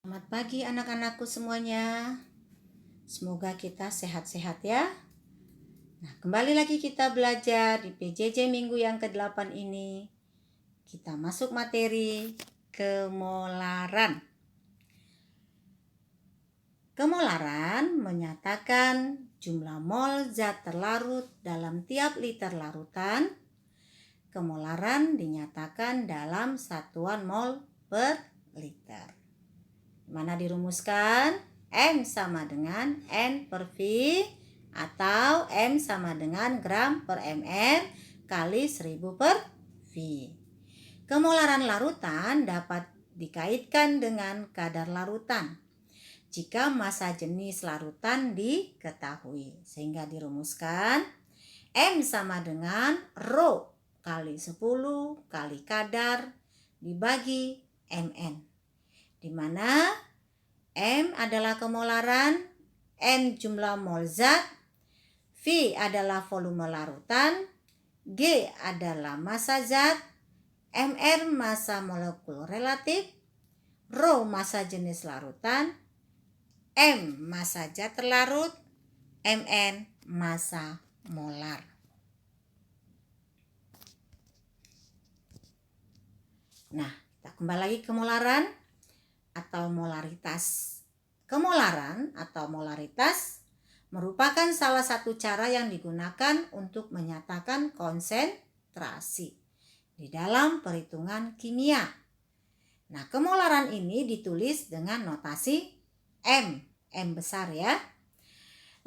Selamat pagi anak-anakku semuanya. Semoga kita sehat-sehat ya. Nah, kembali lagi kita belajar di PJJ minggu yang ke-8 ini. Kita masuk materi kemolaran. Kemolaran menyatakan jumlah mol zat terlarut dalam tiap liter larutan. Kemolaran dinyatakan dalam satuan mol per liter. Mana dirumuskan? M sama dengan N per V atau M sama dengan gram per mr kali 1000 per V. Kemolaran larutan dapat dikaitkan dengan kadar larutan jika massa jenis larutan diketahui. Sehingga dirumuskan M sama dengan rho kali 10 kali kadar dibagi Mn. Di mana M adalah kemolaran, N jumlah mol zat, V adalah volume larutan, G adalah massa zat, Mr massa molekul relatif, rho massa jenis larutan, M massa zat terlarut, Mn massa molar. Nah, kita kembali lagi ke kemolaran atau molaritas. Kemolaran atau molaritas merupakan salah satu cara yang digunakan untuk menyatakan konsentrasi di dalam perhitungan kimia. Nah, kemolaran ini ditulis dengan notasi M besar ya.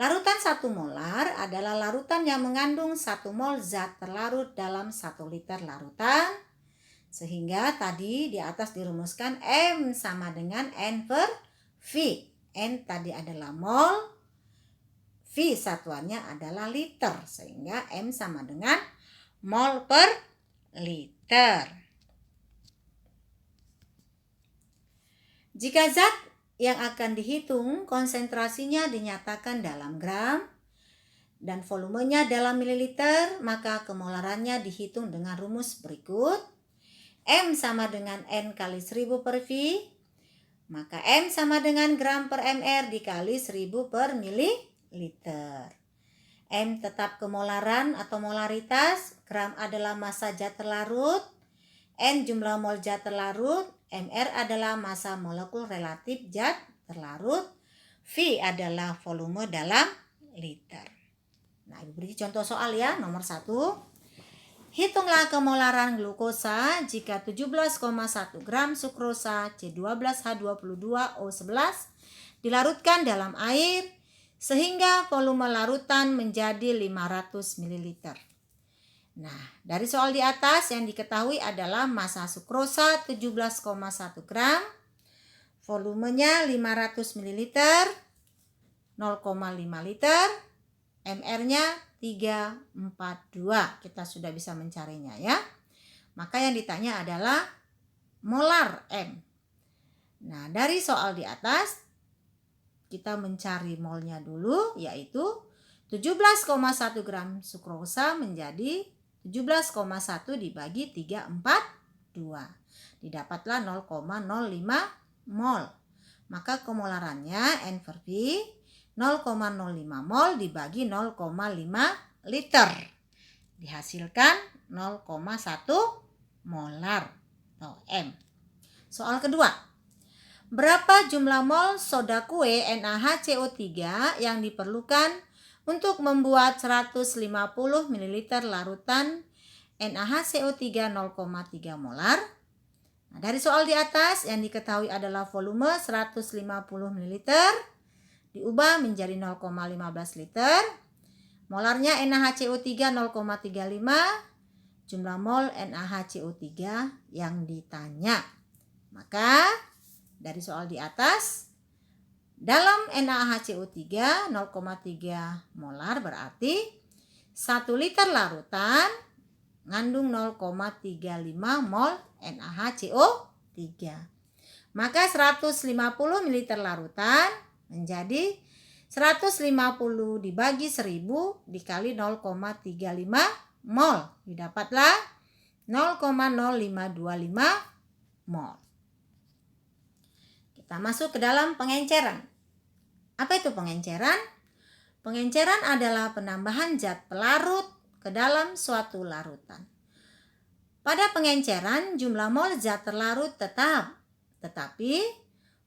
Larutan 1 molar adalah larutan yang mengandung 1 mol zat terlarut dalam 1 liter larutan. Sehingga tadi di atas dirumuskan M sama dengan N per V. N tadi adalah mol, V satuannya adalah liter. Sehingga M sama dengan mol per liter. Jika zat yang akan dihitung konsentrasinya dinyatakan dalam gram dan volumenya dalam mililiter, maka kemolarannya dihitung dengan rumus berikut. M sama dengan N kali 1000 per V, maka M sama dengan gram per mr dikali 1000 per mililiter. M tetap kemolaran atau molaritas, gram adalah massa zat terlarut, N jumlah mol zat terlarut, mr adalah massa molekul relatif zat terlarut, V adalah volume dalam liter. Nah, Ibu beri contoh soal ya, nomor 1. Hitunglah kemolaran glukosa jika 17,1 gram sukrosa C12H22O11 dilarutkan dalam air sehingga volume larutan menjadi 500 ml. Nah, dari soal di atas yang diketahui adalah massa sukrosa 17,1 gram, volumenya 500 ml, 0,5 liter, mr-nya 342. Kita sudah bisa mencarinya ya. Maka yang ditanya adalah molar M. Nah, dari soal di atas kita mencari molnya dulu, yaitu 17,1 gram sukrosa menjadi 17,1 dibagi 342. Didapatlah 0,05 mol. Maka kemolarannya N per V 0,05 mol dibagi 0,5 liter. Dihasilkan 0,1 molar atau M. Soal kedua. Berapa jumlah mol soda kue NaHCO3 yang diperlukan untuk membuat 150 ml larutan NaHCO3 0,3 molar? Nah, dari soal di atas yang diketahui adalah volume 150 ml diubah menjadi 0,15 liter. Molarnya NaHCO3 0,35, jumlah mol NaHCO3 yang ditanya. Maka dari soal di atas, dalam NaHCO3 0,3 molar berarti 1 liter larutan mengandung 0,35 mol NaHCO3. Maka 150 ml larutan menjadi 150 dibagi 1000 dikali 0,35 mol. Didapatlah 0,0525 mol. Kita masuk ke dalam pengenceran. Apa itu pengenceran? Pengenceran adalah penambahan zat pelarut ke dalam suatu larutan. Pada pengenceran, jumlah mol zat terlarut tetap, tetapi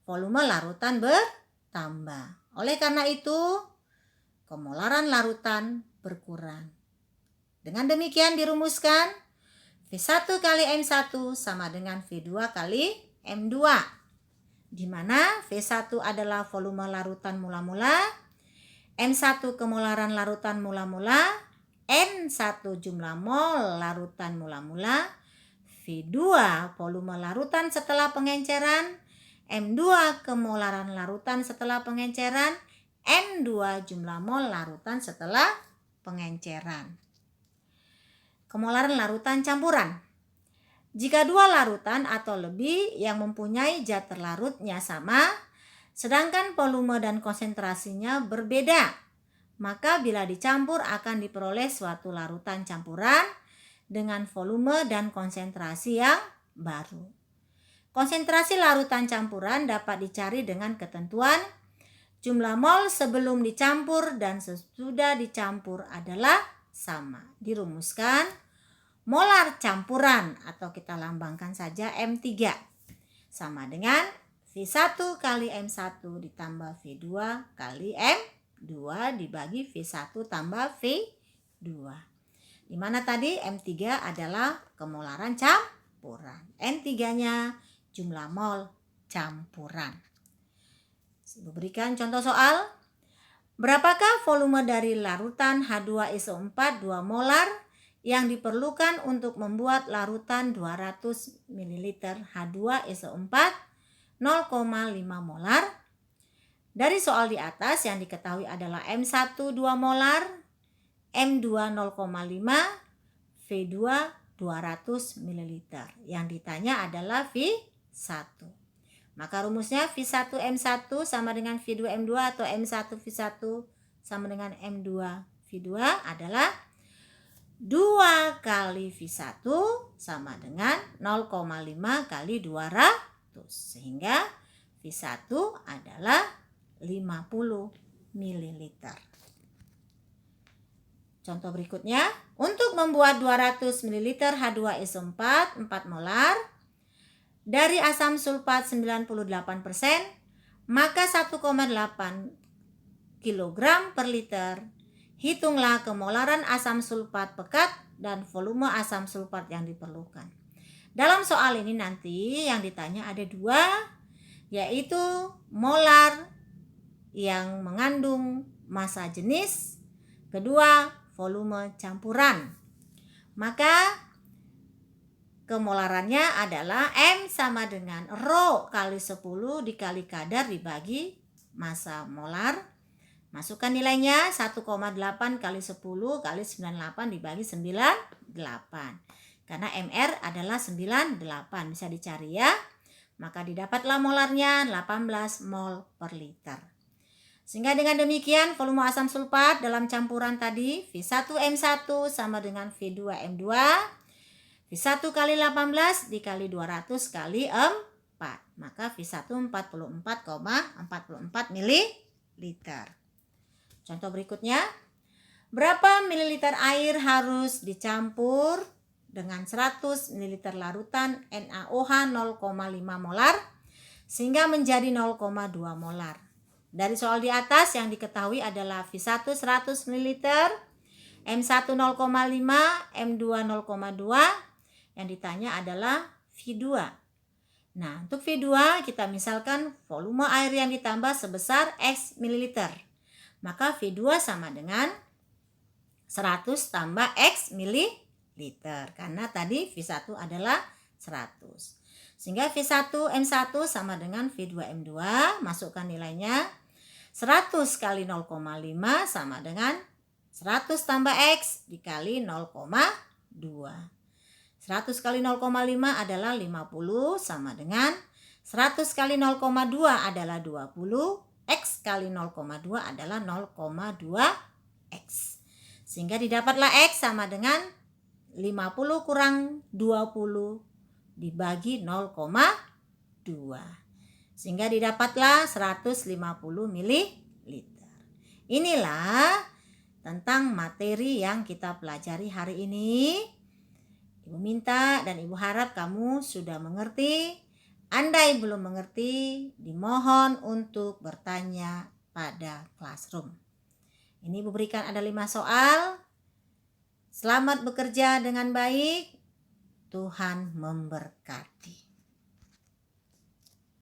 volume larutan bertambah. Oleh karena itu, kemolaran larutan berkurang. Dengan demikian dirumuskan V1 kali M1 sama dengan V2 kali M2, di mana V1 adalah volume larutan mula-mula, M1 kemolaran larutan mula-mula, N1 jumlah mol larutan mula-mula, V2 volume larutan setelah pengenceran, M2 kemolaran larutan setelah pengenceran, N2 jumlah mol larutan setelah pengenceran. Kemolaran larutan campuran. Jika dua larutan atau lebih yang mempunyai zat terlarutnya sama, sedangkan volume dan konsentrasinya berbeda, maka bila dicampur akan diperoleh suatu larutan campuran dengan volume dan konsentrasi yang baru. Konsentrasi larutan campuran dapat dicari dengan ketentuan jumlah mol sebelum dicampur dan sesudah dicampur adalah sama. Dirumuskan molar campuran atau kita lambangkan saja M3 sama dengan V1 kali M1 ditambah V2 kali M2 dibagi V1 tambah V2. Di mana tadi M3 adalah kemolaran campuran. N3-nya jumlah mol campuran. Berikan contoh soal. Berapakah volume dari larutan H2SO4 2 molar yang diperlukan untuk membuat larutan 200 ml H2SO4 0,5 molar? Dari soal di atas yang diketahui adalah M1 2 molar, M2 0,5, V2 200 ml. Yang ditanya adalah V1. Maka rumusnya V1 M1 sama dengan V2 M2 atau M1 V1 sama dengan M2 V2 adalah 2 kali V1 sama dengan 0,5 kali 200. Sehingga V1 adalah 50 ml. Contoh berikutnya, untuk membuat 200 ml H2SO4 4 molar dari asam sulfat 98%, maka 1,8 kg per liter. Hitunglah kemolaran asam sulfat pekat dan volume asam sulfat yang diperlukan. Dalam soal ini nanti yang ditanya ada dua, yaitu molar yang mengandung massa jenis, kedua volume campuran. Maka kemolarannya adalah M sama dengan Rho kali 10 dikali kadar dibagi massa molar. Masukkan nilainya 1,8 kali 10 kali 98 dibagi 98. Karena MR adalah 98, bisa dicari ya. Maka didapatlah molarnya 18 mol per liter. Sehingga dengan demikian volume asam sulfat dalam campuran tadi V1M1 sama dengan V2M2. V1 kali 18 dikali 200 kali 4. Maka V1 44,44 ml. Contoh berikutnya. Berapa mililiter air harus dicampur dengan 100 ml larutan NaOH 0,5 molar sehingga menjadi 0,2 molar. Dari soal di atas yang diketahui adalah V1 100 ml, M1 0,5, M2 0,2. Yang ditanya adalah V2. Nah, untuk V2 kita misalkan volume air yang ditambah sebesar X mililiter. Maka V2 sama dengan 100 tambah X mililiter. Karena tadi V1 adalah 100. Sehingga V1 M1 sama dengan V2 M2. Masukkan nilainya 100 kali 0,5 sama dengan 100 tambah X dikali 0,2. 100 kali 0,5 adalah 50 sama dengan 100 kali 0,2 adalah 20. X kali 0,2 adalah 0,2X. Sehingga didapatlah X sama dengan 50 kurang 20 dibagi 0,2. sehingga didapatlah 150 ml. Inilah tentang materi yang kita pelajari hari ini. Ibu minta dan Ibu harap kamu sudah mengerti. Andai belum mengerti, dimohon untuk bertanya pada classroom. Ini Ibu berikan ada 5 soal. Selamat bekerja dengan baik. Tuhan memberkati.